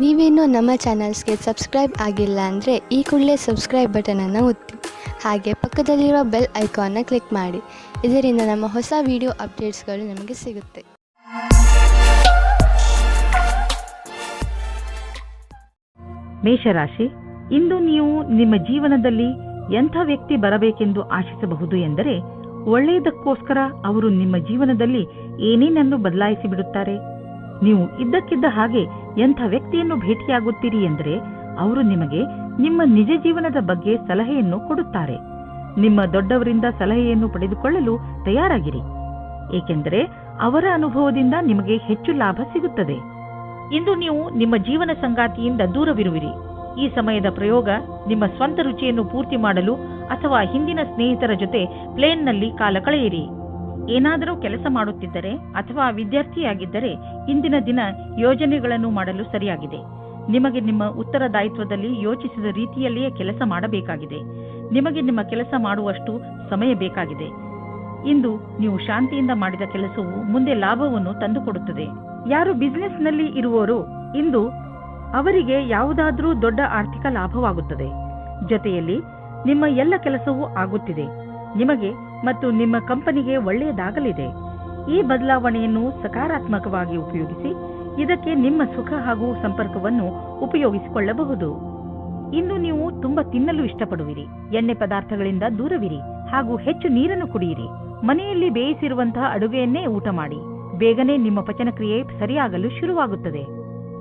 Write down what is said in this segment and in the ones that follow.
ನೀವೇನೂ ನಮ್ಮ ಚಾನಲ್ಸ್ಗೆ ಸಬ್ಸ್ಕ್ರೈಬ್ ಆಗಿಲ್ಲ ಅಂದರೆ ಈ ಕೂಡಲೇ ಸಬ್ಸ್ಕ್ರೈಬ್ ಬಟನನ್ನು ಒತ್ತಿ, ಹಾಗೆ ಪಕ್ಕದಲ್ಲಿರುವ ಬೆಲ್ ಐಕಾನ್ನ ಕ್ಲಿಕ್ ಮಾಡಿ. ಇದರಿಂದ ನಮ್ಮ ಹೊಸ ವಿಡಿಯೋ ಅಪ್ಡೇಟ್ಸ್ಗಳು ನಿಮಗೆ ಸಿಗುತ್ತೆ. ಮೇಷರಾಶಿ, ಇಂದು ನೀವು ನಿಮ್ಮ ಜೀವನದಲ್ಲಿ ಎಂಥ ವ್ಯಕ್ತಿ ಬರಬೇಕೆಂದು ಆಶಿಸಬಹುದು ಎಂದರೆ, ಒಳ್ಳೆಯದಕ್ಕೋಸ್ಕರ ಅವರು ನಿಮ್ಮ ಜೀವನದಲ್ಲಿ ಏನೇನನ್ನು ಬದಲಾಯಿಸಿ ಬಿಡುತ್ತಾರೆ. ನೀವು ಇದ್ದಕ್ಕಿದ್ದ ಹಾಗೆ ಎಂಥ ವ್ಯಕ್ತಿಯನ್ನು ಭೇಟಿಯಾಗುತ್ತೀರಿ ಎಂದರೆ, ಅವರು ನಿಮಗೆ ನಿಮ್ಮ ನಿಜ ಜೀವನದ ಬಗ್ಗೆ ಸಲಹೆಯನ್ನು ಕೊಡುತ್ತಾರೆ. ನಿಮ್ಮ ದೊಡ್ಡವರಿಂದ ಸಲಹೆಯನ್ನು ಪಡೆದುಕೊಳ್ಳಲು ತಯಾರಾಗಿರಿ, ಏಕೆಂದರೆ ಅವರ ಅನುಭವದಿಂದ ನಿಮಗೆ ಹೆಚ್ಚು ಲಾಭ ಸಿಗುತ್ತದೆ. ಇಂದು ನೀವು ನಿಮ್ಮ ಜೀವನ ಸಂಗಾತಿಯಿಂದ ದೂರವಿರುವಿರಿ. ಈ ಸಮಯದ ಪ್ರಯೋಗ ನಿಮ್ಮ ಸ್ವಂತ ರುಚಿಯನ್ನು ಪೂರ್ತಿ ಮಾಡಲು ಅಥವಾ ಹಿಂದಿನ ಸ್ನೇಹಿತರ ಜೊತೆ ಪ್ಲೇನ್ನಲ್ಲಿ ಕಾಲ ಕಳೆಯಿರಿ. ಏನಾದರೂ ಕೆಲಸ ಮಾಡುತ್ತಿದ್ದರೆ ಅಥವಾ ವಿದ್ಯಾರ್ಥಿಯಾಗಿದ್ದರೆ ಇಂದಿನ ದಿನ ಯೋಜನೆಗಳನ್ನು ಮಾಡಲು ಸರಿಯಾಗಿದೆ. ನಿಮಗೆ ನಿಮ್ಮ ಉತ್ತರದಾಯಿತ್ವದಲ್ಲಿ ಯೋಚಿಸಿದ ರೀತಿಯಲ್ಲಿಯೇ ಕೆಲಸ ಮಾಡಬೇಕಾಗಿದೆ. ನಿಮಗೆ ನಿಮ್ಮ ಕೆಲಸ ಮಾಡುವಷ್ಟು ಸಮಯ ಬೇಕಾಗಿದೆ. ಇಂದು ನೀವು ಶಾಂತಿಯಿಂದ ಮಾಡಿದ ಕೆಲಸವು ಮುಂದೆ ಲಾಭವನ್ನು ತಂದುಕೊಡುತ್ತದೆ. ಯಾರು ಬಿಸಿನೆಸ್ನಲ್ಲಿ ಇರುವವರು, ಇಂದು ಅವರಿಗೆ ಯಾವುದಾದರೂ ದೊಡ್ಡ ಆರ್ಥಿಕ ಲಾಭವಾಗುತ್ತದೆ. ಜೊತೆಯಲ್ಲಿ ನಿಮ್ಮ ಎಲ್ಲ ಕೆಲಸವೂ ಆಗುತ್ತಿದೆ. ನಿಮಗೆ ಮತ್ತು ನಿಮ್ಮ ಕಂಪನಿಗೆ ಒಳ್ಳೆಯದಾಗಲಿದೆ. ಈ ಬದಲಾವಣೆಯನ್ನು ಸಕಾರಾತ್ಮಕವಾಗಿ ಉಪಯೋಗಿಸಿ. ಇದಕ್ಕೆ ನಿಮ್ಮ ಸುಖ ಹಾಗೂ ಸಂಪರ್ಕವನ್ನು ಉಪಯೋಗಿಸಿಕೊಳ್ಳಬಹುದು. ಇಂದು ನೀವು ತುಂಬಾ ತಿನ್ನಲು ಇಷ್ಟಪಡುವಿರಿ. ಎಣ್ಣೆ ಪದಾರ್ಥಗಳಿಂದ ದೂರವಿರಿ ಹಾಗೂ ಹೆಚ್ಚು ನೀರನ್ನು ಕುಡಿಯಿರಿ. ಮನೆಯಲ್ಲಿ ಬೇಯಿಸಿರುವಂತಹ ಅಡುಗೆಯನ್ನೇ ಊಟ ಮಾಡಿ. ಬೇಗನೆ ನಿಮ್ಮ ಪಚನಕ್ರಿಯೆ ಸರಿಯಾಗಲು ಶುರುವಾಗುತ್ತದೆ.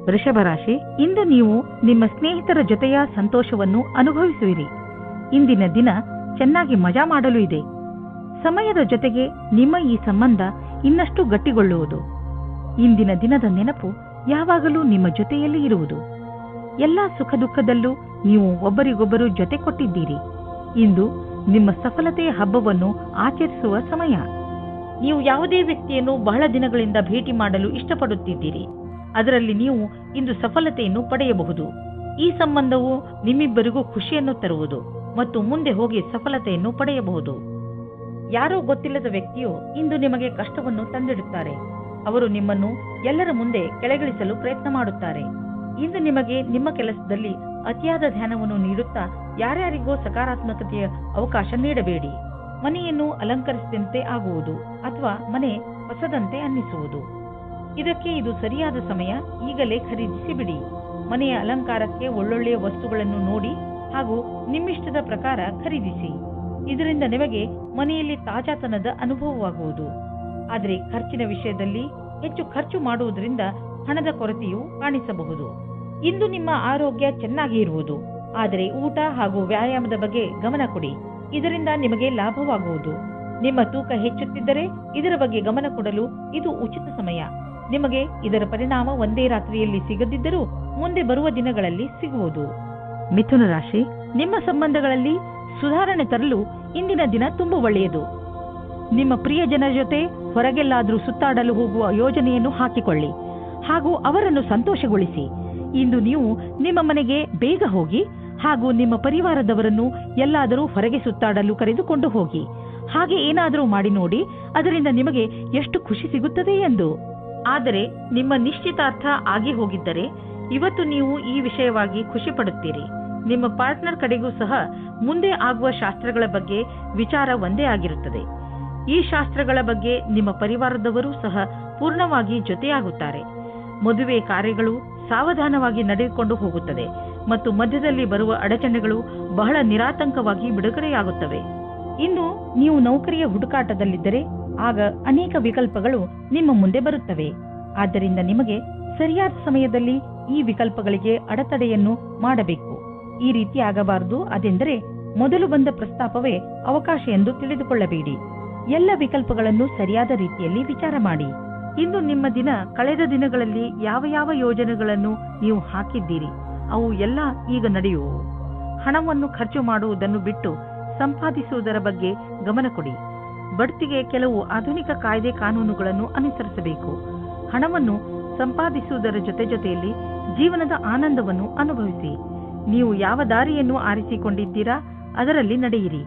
ವೃಷಭ ರಾಶಿ, ಇಂದು ನೀವು ನಿಮ್ಮ ಸ್ನೇಹಿತರ ಜೊತೆಯ ಸಂತೋಷವನ್ನು ಅನುಭವಿಸುವಿರಿ. ಇಂದಿನ ದಿನ ಚೆನ್ನಾಗಿ ಮಜಾ ಮಾಡಲು ಇದೆ. ಸಮಯದ ಜೊತೆಗೆ ನಿಮ್ಮ ಈ ಸಂಬಂಧ ಇನ್ನಷ್ಟು ಗಟ್ಟಿಗೊಳ್ಳುವುದು. ಇಂದಿನ ದಿನದ ನೆನಪು ಯಾವಾಗಲೂ ನಿಮ್ಮ ಜೊತೆಯಲ್ಲಿ ಇರುವುದು. ಎಲ್ಲಾ ಸುಖ ದುಃಖದಲ್ಲೂ ನೀವು ಒಬ್ಬರಿಗೊಬ್ಬರು ಜೊತೆ ಕೊಟ್ಟಿದ್ದೀರಿ. ಇಂದು ನಿಮ್ಮ ಸಫಲತೆಯ ಹಬ್ಬವನ್ನು ಆಚರಿಸುವ ಸಮಯ. ನೀವು ಯಾವುದೇ ವ್ಯಕ್ತಿಯನ್ನು ಬಹಳ ದಿನಗಳಿಂದ ಭೇಟಿ ಮಾಡಲು ಇಷ್ಟಪಡುತ್ತಿದ್ದೀರಿ. ಅದರಲ್ಲಿ ನೀವು ಇಂದು ಸಫಲತೆಯನ್ನು ಪಡೆಯಬಹುದು. ಈ ಸಂಬಂಧವು ನಿಮ್ಮಿಬ್ಬರಿಗೂ ಖುಷಿಯನ್ನು ತರುವುದು ಮತ್ತು ಮುಂದೆ ಹೋಗಿ ಸಫಲತೆಯನ್ನು ಪಡೆಯಬಹುದು. ಯಾರೋ ಗೊತ್ತಿಲ್ಲದ ವ್ಯಕ್ತಿಯು ಇಂದು ನಿಮಗೆ ಕಷ್ಟವನ್ನು ತಂದಿಡುತ್ತಾರೆ. ಅವರು ನಿಮ್ಮನ್ನು ಎಲ್ಲರ ಮುಂದೆ ಕೆಳಗಿಳಿಸಲು ಪ್ರಯತ್ನ ಮಾಡುತ್ತಾರೆ. ಇಂದು ನಿಮಗೆ ನಿಮ್ಮ ಕೆಲಸದಲ್ಲಿ ಅತಿಯಾದ ಧ್ಯಾನವನ್ನು ನೀಡುತ್ತಾ ಯಾರ್ಯಾರಿಗೋ ಸಕಾರಾತ್ಮಕತೆಯ ಅವಕಾಶ ನೀಡಬೇಡಿ. ಮನೆಯನ್ನು ಅಲಂಕರಿಸಿದಂತೆ ಆಗುವುದು ಅಥವಾ ಮನೆ ಹೊಸದಂತೆ ಅನ್ನಿಸುವುದು. ಇದಕ್ಕೆ ಇದು ಸರಿಯಾದ ಸಮಯ. ಈಗಲೇ ಖರೀದಿಸಿ ಬಿಡಿ. ಮನೆಯ ಅಲಂಕಾರಕ್ಕೆ ಒಳ್ಳೊಳ್ಳೆಯ ವಸ್ತುಗಳನ್ನು ನೋಡಿ ಹಾಗೂ ನಿಮ್ಮಿಷ್ಟದ ಪ್ರಕಾರ ಖರೀದಿಸಿ. ಇದರಿಂದ ನಿಮಗೆ ಮನೆಯಲ್ಲಿ ತಾಜಾತನದ ಅನುಭವವಾಗುವುದು. ಆದರೆ ಖರ್ಚಿನ ವಿಷಯದಲ್ಲಿ ಹೆಚ್ಚು ಖರ್ಚು ಮಾಡುವುದರಿಂದ ಹಣದ ಕೊರತೆಯು ಕಾಣಿಸಬಹುದು. ಇಂದು ನಿಮ್ಮ ಆರೋಗ್ಯ ಚೆನ್ನಾಗಿ ಇರುವುದು, ಆದರೆ ಊಟ ಹಾಗೂ ವ್ಯಾಯಾಮದ ಬಗ್ಗೆ ಗಮನ ಕೊಡಿ. ಇದರಿಂದ ನಿಮಗೆ ಲಾಭವಾಗುವುದು. ನಿಮ್ಮ ತೂಕ ಹೆಚ್ಚುತ್ತಿದ್ದರೆ ಇದರ ಬಗ್ಗೆ ಗಮನ ಕೊಡಲು ಇದು ಉಚಿತ ಸಮಯ. ನಿಮಗೆ ಇದರ ಪರಿಣಾಮ ಒಂದೇ ರಾತ್ರಿಯಲ್ಲಿ ಸಿಗದಿದ್ದರೂ ಮುಂದೆ ಬರುವ ದಿನಗಳಲ್ಲಿ ಸಿಗುವುದು. ಮಿಥುನ ರಾಶಿ, ನಿಮ್ಮ ಸಂಬಂಧಗಳಲ್ಲಿ ಸುಧಾರಣೆ ತರಲು ಇಂದಿನ ದಿನ ತುಂಬಾ ಒಳ್ಳೆಯದು. ನಿಮ್ಮ ಪ್ರಿಯ ಜನರ ಜೊತೆ ಹೊರಗೆಲ್ಲಾದರೂ ಸುತ್ತಾಡಲು ಹೋಗುವ ಯೋಜನೆಯನ್ನು ಹಾಕಿಕೊಳ್ಳಿ ಹಾಗೂ ಅವರನ್ನು ಸಂತೋಷಗೊಳಿಸಿ. ಇಂದು ನೀವು ನಿಮ್ಮ ಮನೆಗೆ ಬೇಗ ಹೋಗಿ ಹಾಗೂ ನಿಮ್ಮ ಪರಿವಾರದವರನ್ನು ಎಲ್ಲಾದರೂ ಹೊರಗೆ ಸುತ್ತಾಡಲು ಕರೆದುಕೊಂಡು ಹೋಗಿ. ಹಾಗೆ ಏನಾದರೂ ಮಾಡಿ ನೋಡಿ, ಅದರಿಂದ ನಿಮಗೆ ಎಷ್ಟು ಖುಷಿ ಸಿಗುತ್ತದೆ ಎಂದು. ಆದರೆ ನಿಮ್ಮ ನಿಶ್ಚಿತಾರ್ಥ ಆಗಿ ಹೋಗಿದ್ದರೆ ಇವತ್ತು ನೀವು ಈ ವಿಷಯವಾಗಿ ಖುಷಿ ಪಡುತ್ತೀರಿ. ನಿಮ್ಮ ಪಾರ್ಟ್ನರ್ ಕಡೆಗೂ ಸಹ ಮುಂದೆ ಆಗುವ ಶಾಸ್ತ್ರಗಳ ಬಗ್ಗೆ ವಿಚಾರ ಒಂದೇ ಆಗಿರುತ್ತದೆ. ಈ ಶಾಸ್ತ್ರಗಳ ಬಗ್ಗೆ ನಿಮ್ಮ ಪರಿವಾರದವರೂ ಸಹ ಪೂರ್ಣವಾಗಿ ಜೊತೆಯಾಗುತ್ತಾರೆ. ಮದುವೆ ಕಾರ್ಯಗಳು ಸಾವಧಾನವಾಗಿ ನಡೆದುಕೊಂಡು ಹೋಗುತ್ತದೆ ಮತ್ತು ಮಧ್ಯದಲ್ಲಿ ಬರುವ ಅಡಚಣೆಗಳು ಬಹಳ ನಿರಾತಂಕವಾಗಿ ಬಿಡುಗಡೆಯಾಗುತ್ತವೆ. ಇನ್ನು ನೀವು ನೌಕರಿಯ ಹುಡುಕಾಟದಲ್ಲಿದ್ದರೆ ಆಗ ಅನೇಕ ವಿಕಲ್ಪಗಳು ನಿಮ್ಮ ಮುಂದೆ ಬರುತ್ತವೆ. ಆದ್ದರಿಂದ ನಿಮಗೆ ಸರಿಯಾದ ಸಮಯದಲ್ಲಿ ಈ ವಿಕಲ್ಪಗಳಿಗೆ ಅಡೆತಡೆಯನ್ನು ಮಾಡಬೇಕು. ಈ ರೀತಿ ಆಗಬಾರದು. ಅದೆಂದರೆ ಮೊದಲು ಬಂದ ಪ್ರಸ್ತಾಪವೇ ಅವಕಾಶ ಎಂದು ತಿಳಿದುಕೊಳ್ಳಬೇಡಿ. ಎಲ್ಲ ವಿಕಲ್ಪಗಳನ್ನು ಸರಿಯಾದ ರೀತಿಯಲ್ಲಿ ವಿಚಾರ ಮಾಡಿ. ಇಂದು ನಿಮ್ಮ ದಿನ ಕಳೆದ ದಿನಗಳಲ್ಲಿ ಯಾವ ಯಾವ ಯೋಜನೆಗಳನ್ನು ನೀವು ಹಾಕಿದ್ದೀರಿ ಅವು ಎಲ್ಲ ಈಗ ನಡೆಯುವು. ಹಣವನ್ನು ಖರ್ಚು ಮಾಡುವುದನ್ನು ಬಿಟ್ಟು ಸಂಪಾದಿಸುವುದರ ಬಗ್ಗೆ ಗಮನ ಕೊಡಿ. ಬಡ್ತಿಗೆ ಕೆಲವು ಆಧುನಿಕ ಕಾಯ್ದೆ ಕಾನೂನುಗಳನ್ನು ಅನುಸರಿಸಬೇಕು. ಹಣವನ್ನು ಸಂಪಾದಿಸುವುದರ ಜೊತೆಯಲ್ಲಿ ಜೀವನದ ಆನಂದವನ್ನು ಅನುಭವಿಸಿ. ನೀವು ಯಾವ ದಾರಿಯನ್ನು ಆರಿಸಿಕೊಂಡಿದ್ದೀರಾ ಅದರಲ್ಲಿ ನಡೆಯಿರಿ.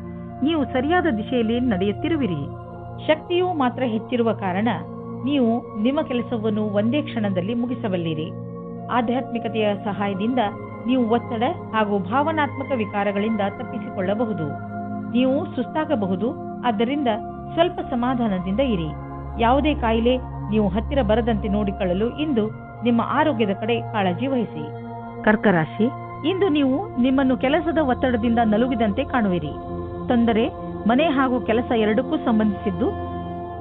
ನೀವು ಸರಿಯಾದ ದಿಶೆಯಲ್ಲಿ ನಡೆಯುತ್ತಿರುವಿರಿ. ಶಕ್ತಿಯು ಮಾತ್ರ ಹೆಚ್ಚಿರುವ ಕಾರಣ ನೀವು ನಿಮ್ಮ ಕೆಲಸವನ್ನು ಒಂದೇ ಕ್ಷಣದಲ್ಲಿ ಮುಗಿಸಬಲ್ಲಿರಿ. ಆಧ್ಯಾತ್ಮಿಕತೆಯ ಸಹಾಯದಿಂದ ನೀವು ಒತ್ತಡ ಹಾಗೂ ಭಾವನಾತ್ಮಕ ವಿಕಾರಗಳಿಂದ ತಪ್ಪಿಸಿಕೊಳ್ಳಬಹುದು. ನೀವು ಸುಸ್ತಾಗಬಹುದು, ಆದ್ದರಿಂದ ಸ್ವಲ್ಪ ಸಮಾಧಾನದಿಂದ ಇರಿ. ಯಾವುದೇ ಕಾಯಿಲೆ ನೀವು ಹತ್ತಿರ ಬರದಂತೆ ನೋಡಿಕೊಳ್ಳಲು ಇಂದು ನಿಮ್ಮ ಆರೋಗ್ಯದ ಕಡೆ ಕಾಳಜಿ ವಹಿಸಿ. ಕರ್ಕರಾಶಿ, ಇಂದು ನೀವು ನಿಮ್ಮನ್ನು ಕೆಲಸದ ಒತ್ತಡದಿಂದ ನಲುಗಿದಂತೆ ಕಾಣುವಿರಿ. ತೊಂದರೆ ಮನೆ ಹಾಗೂ ಕೆಲಸ ಎರಡಕ್ಕೂ ಸಂಬಂಧಿಸಿದ್ದು.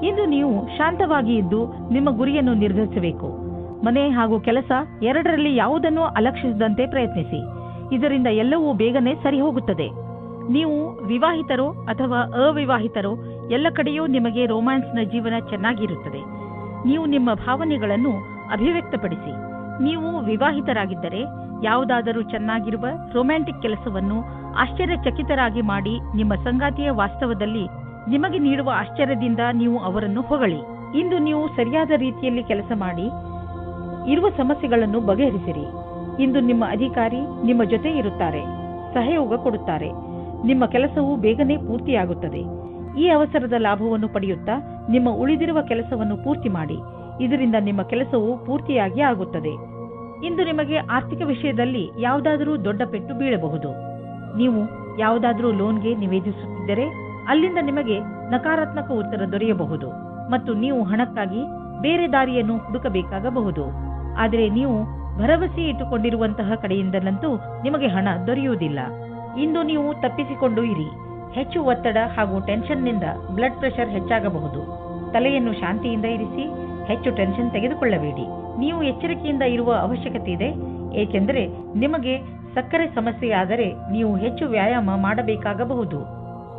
ಇಂದು ನೀವು ಶಾಂತವಾಗಿ ಇದ್ದು ನಿಮ್ಮ ಗುರಿಯನ್ನು ನಿರ್ಧರಿಸಬೇಕು. ಮನೆ ಹಾಗೂ ಕೆಲಸ ಎರಡರಲ್ಲಿ ಯಾವುದನ್ನು ಅಲಕ್ಷಿಸದಂತೆ ಪ್ರಯತ್ನಿಸಿ. ಇದರಿಂದ ಎಲ್ಲವೂ ಬೇಗನೆ ಸರಿ ಹೋಗುತ್ತದೆ. ನೀವು ವಿವಾಹಿತರೋ ಅಥವಾ ಅವಿವಾಹಿತರೋ ಎಲ್ಲ ಕಡೆಯೂ ನಿಮಗೆ ರೋಮ್ಯಾನ್ಸ್ನ ಜೀವನ ಚೆನ್ನಾಗಿರುತ್ತದೆ. ನೀವು ನಿಮ್ಮ ಭಾವನೆಗಳನ್ನು ಅಭಿವ್ಯಕ್ತಪಡಿಸಿ. ನೀವು ವಿವಾಹಿತರಾಗಿದ್ದರೆ ಯಾವುದಾದರೂ ಚೆನ್ನಾಗಿರುವ ರೊಮ್ಯಾಂಟಿಕ್ ಕೆಲಸವನ್ನು ಆಶ್ಚರ್ಯಚಕಿತರಾಗಿ ಮಾಡಿ ನಿಮ್ಮ ಸಂಗಾತಿಯ ವಾಸ್ತವದಲ್ಲಿ ನಿಮಗೆ ನೀಡುವ ಆಶ್ಚರ್ಯದಿಂದ ನೀವು ಅವರನ್ನು ಹೊಗಳಿ. ಇಂದು ನೀವು ಸರಿಯಾದ ರೀತಿಯಲ್ಲಿ ಕೆಲಸ ಮಾಡಿ ಇರುವ ಸಮಸ್ಯೆಗಳನ್ನು ಬಗೆಹರಿಸಿರಿ. ಇಂದು ನಿಮ್ಮ ಅಧಿಕಾರಿ ನಿಮ್ಮ ಜೊತೆ ಇರುತ್ತಾರೆ, ಸಹಯೋಗ ಕೊಡುತ್ತಾರೆ. ನಿಮ್ಮ ಕೆಲಸವು ಬೇಗನೆ ಪೂರ್ತಿಯಾಗುತ್ತದೆ. ಈ ಅವಸರದ ಲಾಭವನ್ನು ಪಡೆಯುತ್ತಾ ನಿಮ್ಮ ಉಳಿದಿರುವ ಕೆಲಸವನ್ನು ಪೂರ್ತಿ ಮಾಡಿ. ಇದರಿಂದ ನಿಮ್ಮ ಕೆಲಸವು ಪೂರ್ತಿಯಾಗಿ ಆಗುತ್ತದೆ. ಇಂದು ನಿಮಗೆ ಆರ್ಥಿಕ ವಿಷಯದಲ್ಲಿ ಯಾವುದಾದರೂ ದೊಡ್ಡ ಪೆಟ್ಟು ಬೀಳಬಹುದು. ನೀವು ಯಾವುದಾದರೂ ಲೋನ್ಗೆ ನಿವೇದಿಸುತ್ತಿದ್ದರೆ ಅಲ್ಲಿಂದ ನಿಮಗೆ ನಕಾರಾತ್ಮಕ ಉತ್ತರ ದೊರೆಯಬಹುದು ಮತ್ತು ನೀವು ಹಣಕ್ಕಾಗಿ ಬೇರೆ ದಾರಿಯನ್ನು ಹುಡುಕಬೇಕಾಗಬಹುದು. ಆದರೆ ನೀವು ಭರವಸೆ ಇಟ್ಟುಕೊಂಡಿರುವಂತಹ ಕಡೆಯಿಂದಲಂತೂ ನಿಮಗೆ ಹಣ ದೊರೆಯುವುದಿಲ್ಲ. ಇಂದು ನೀವು ತಪ್ಪಿಸಿಕೊಂಡು ಇರಿ. ಹೆಚ್ಚು ಒತ್ತಡ ಹಾಗೂ ಟೆನ್ಷನ್ನಿಂದ ಬ್ಲಡ್ ಪ್ರೆಷರ್ ಹೆಚ್ಚಾಗಬಹುದು. ತಲೆಯನ್ನು ಶಾಂತಿಯಿಂದ ಇರಿಸಿ. ಹೆಚ್ಚು ಟೆನ್ಷನ್ ತೆಗೆದುಕೊಳ್ಳಬೇಡಿ. ನೀವು ಎಚ್ಚರಿಕೆಯಿಂದ ಇರುವ ಅವಶ್ಯಕತೆ ಇದೆ, ಏಕೆಂದರೆ ನಿಮಗೆ ಸಕ್ಕರೆ ಸಮಸ್ಯೆಯಾದರೆ ನೀವು ಹೆಚ್ಚು ವ್ಯಾಯಾಮ ಮಾಡಬೇಕಾಗಬಹುದು.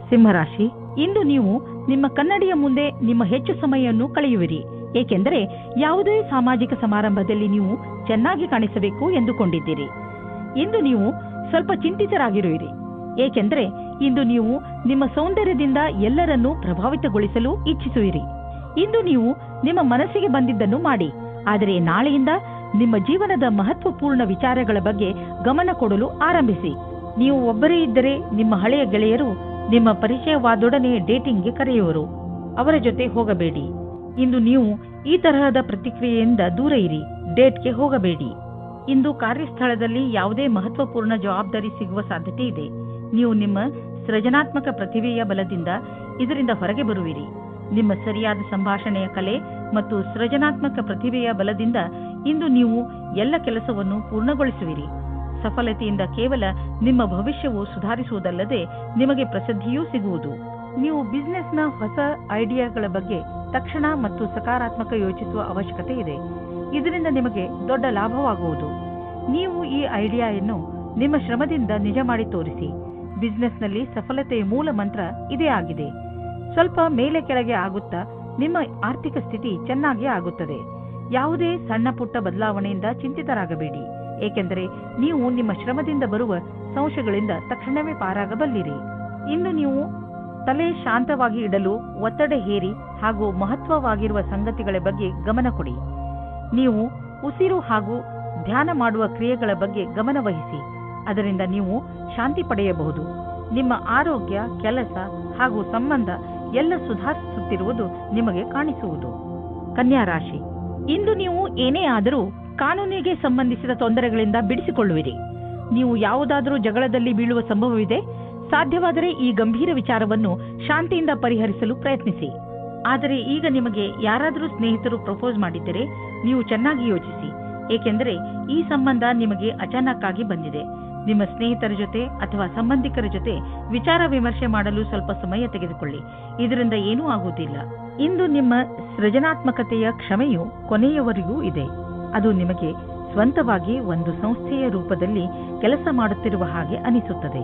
ಸಿಂಹರಾಶಿ, ಇಂದು ನೀವು ನಿಮ್ಮ ಕನ್ನಡಿಯ ಮುಂದೆ ನಿಮ್ಮ ಹೆಚ್ಚು ಸಮಯವನ್ನು ಕಳೆಯುವಿರಿ, ಏಕೆಂದರೆ ಯಾವುದೇ ಸಾಮಾಜಿಕ ಸಮಾರಂಭದಲ್ಲಿ ನೀವು ಚೆನ್ನಾಗಿ ಕಾಣಿಸಬೇಕು ಎಂದುಕೊಂಡಿದ್ದೀರಿ. ಇಂದು ನೀವು ಸ್ವಲ್ಪ ಚಿಂತಿತರಾಗಿರುವಿರಿ, ಏಕೆಂದರೆ ಇಂದು ನೀವು ನಿಮ್ಮ ಸೌಂದರ್ಯದಿಂದ ಎಲ್ಲರನ್ನೂ ಪ್ರಭಾವಿತಗೊಳಿಸಲು ಇಚ್ಛಿಸುವಿರಿ. ಇಂದು ನೀವು ನಿಮ್ಮ ಮನಸ್ಸಿಗೆ ಬಂದಿದ್ದನ್ನು ಮಾಡಿ, ಆದರೆ ನಾಳೆಯಿಂದ ನಿಮ್ಮ ಜೀವನದ ಮಹತ್ವಪೂರ್ಣ ವಿಚಾರಗಳ ಬಗ್ಗೆ ಗಮನ ಕೊಡಲು ಆರಂಭಿಸಿ. ನೀವು ಒಬ್ಬರೇ ಇದ್ದರೆ ನಿಮ್ಮ ಹಳೆಯ ಗೆಳೆಯರು ನಿಮ್ಮ ಪರಿಚಯವಾದೊಡನೆ ಡೇಟಿಂಗ್ಗೆ ಕರೆಯುವರು. ಅವರ ಜೊತೆ ಹೋಗಬೇಡಿ. ಇಂದು ನೀವು ಈ ತರಹದ ಪ್ರತಿಕ್ರಿಯೆಯಿಂದ ದೂರ ಇರಿ. ಡೇಟ್ಗೆ ಹೋಗಬೇಡಿ. ಇಂದು ಕಾರ್ಯಸ್ಥಳದಲ್ಲಿ ಯಾವುದೇ ಮಹತ್ವಪೂರ್ಣ ಜವಾಬ್ದಾರಿ ಸಿಗುವ ಸಾಧ್ಯತೆ ಇದೆ. ನೀವು ನಿಮ್ಮ ಸೃಜನಾತ್ಮಕ ಪ್ರತಿಭೆಯ ಬಲದಿಂದ ಇದರಿಂದ ಹೊರಗೆ ಬರುವಿರಿ. ನಿಮ್ಮ ಸರಿಯಾದ ಸಂಭಾಷಣೆಯ ಕಲೆ ಮತ್ತು ಸೃಜನಾತ್ಮಕ ಪ್ರತಿಭೆಯ ಬಲದಿಂದ ಇಂದು ನೀವು ಎಲ್ಲ ಕೆಲಸವನ್ನು ಪೂರ್ಣಗೊಳಿಸುವಿರಿ. ಸಫಲತೆಯಿಂದ ಕೇವಲ ನಿಮ್ಮ ಭವಿಷ್ಯವು ಸುಧಾರಿಸುವುದಲ್ಲದೆ ನಿಮಗೆ ಪ್ರಸಿದ್ಧಿಯೂ ಸಿಗುವುದು. ನೀವು ಬಿಸಿನೆಸ್ನ ಹೊಸ ಐಡಿಯಾಗಳ ಬಗ್ಗೆ ತಕ್ಷಣ ಮತ್ತು ಸಕಾರಾತ್ಮಕ ಯೋಚಿಸುವ ಅವಶ್ಯಕತೆ ಇದೆ. ಇದರಿಂದ ನಿಮಗೆ ದೊಡ್ಡ ಲಾಭವಾಗುವುದು. ನೀವು ಈ ಐಡಿಯಾವನ್ನು ನಿಮ್ಮ ಶ್ರಮದಿಂದ ನಿಜ ಮಾಡಿ ತೋರಿಸಿ. ಬಿಸಿನೆಸ್ನಲ್ಲಿ ಸಫಲತೆಯ ಮೂಲ ಮಂತ್ರ ಇದೇ ಆಗಿದೆ. ಸ್ವಲ್ಪ ಮೇಲೆ ಕೆಳಗೆ ಆಗುತ್ತಾ ನಿಮ್ಮ ಆರ್ಥಿಕ ಸ್ಥಿತಿ ಚೆನ್ನಾಗಿ ಆಗುತ್ತದೆ. ಯಾವುದೇ ಸಣ್ಣ ಪುಟ್ಟ ಬದಲಾವಣೆಯಿಂದ ಚಿಂತಿತರಾಗಬೇಡಿ, ಏಕೆಂದರೆ ನೀವು ನಿಮ್ಮ ಶ್ರಮದಿಂದ ಬರುವ ಸಂಶಯಗಳಿಂದ ತಕ್ಷಣವೇ ಪಾರಾಗಬಲ್ಲಿರಿ. ಇನ್ನು ನೀವು ತಲೆ ಶಾಂತವಾಗಿ ಇಡಲು ಒತ್ತಡ ಹೇರಿ ಹಾಗೂ ಮಹತ್ವವಾಗಿರುವ ಸಂಗತಿಗಳ ಬಗ್ಗೆ ಗಮನ ಕೊಡಿ. ನೀವು ಉಸಿರು ಹಾಗೂ ಧ್ಯಾನ ಮಾಡುವ ಕ್ರಿಯೆಗಳ ಬಗ್ಗೆ ಗಮನ ವಹಿಸಿ. ಅದರಿಂದ ನೀವು ಶಾಂತಿ ಪಡೆಯಬಹುದು. ನಿಮ್ಮ ಆರೋಗ್ಯ, ಕೆಲಸ ಹಾಗೂ ಸಂಬಂಧ ಎಲ್ಲ ಸುಧಾರಿಸುತ್ತಿರುವುದು ನಿಮಗೆ ಕಾಣಿಸುವುದು. ಕನ್ಯಾ ರಾಶಿ, ಇಂದು ನೀವು ಏನೇ ಆದರೂ ಕಾನೂನಿಗೆ ಸಂಬಂಧಿಸಿದ ತೊಂದರೆಗಳಿಂದ ಬಿಡಿಸಿಕೊಳ್ಳುವಿರಿ. ನೀವು ಯಾವುದಾದರೂ ಜಗಳದಲ್ಲಿ ಬೀಳುವ ಸಂಭವವಿದೆ. ಸಾಧ್ಯವಾದರೆ ಈ ಗಂಭೀರ ವಿಚಾರವನ್ನು ಶಾಂತಿಯಿಂದ ಪರಿಹರಿಸಲು ಪ್ರಯತ್ನಿಸಿ. ಆದರೆ ಈಗ ನಿಮಗೆ ಯಾರಾದರೂ ಸ್ನೇಹಿತರು ಪ್ರಪೋಸ್ ಮಾಡಿದ್ದರೆ ನೀವು ಚೆನ್ನಾಗಿ ಯೋಚಿಸಿ, ಏಕೆಂದರೆ ಈ ಸಂಬಂಧ ನಿಮಗೆ ಅಚಾನಕ್ಕಾಗಿ ಬಂದಿದೆ. ನಿಮ್ಮ ಸ್ನೇಹಿತರ ಜೊತೆ ಅಥವಾ ಸಂಬಂಧಿಕರ ಜೊತೆ ವಿಚಾರ ವಿಮರ್ಶೆ ಮಾಡಲು ಸ್ವಲ್ಪ ಸಮಯ ತೆಗೆದುಕೊಳ್ಳಿ. ಇದರಿಂದ ಏನೂ ಆಗುವುದಿಲ್ಲ. ಇಂದು ನಿಮ್ಮ ಸೃಜನಾತ್ಮಕತೆಯ ಕ್ಷಮೆಯು ಕೊನೆಯವರೆಗೂ ಇದೆ. ಅದು ನಿಮಗೆ ಸ್ವಂತವಾಗಿ ಒಂದು ಸಂಸ್ಥೆಯ ರೂಪದಲ್ಲಿ ಕೆಲಸ ಮಾಡುತ್ತಿರುವ ಹಾಗೆ ಅನಿಸುತ್ತದೆ.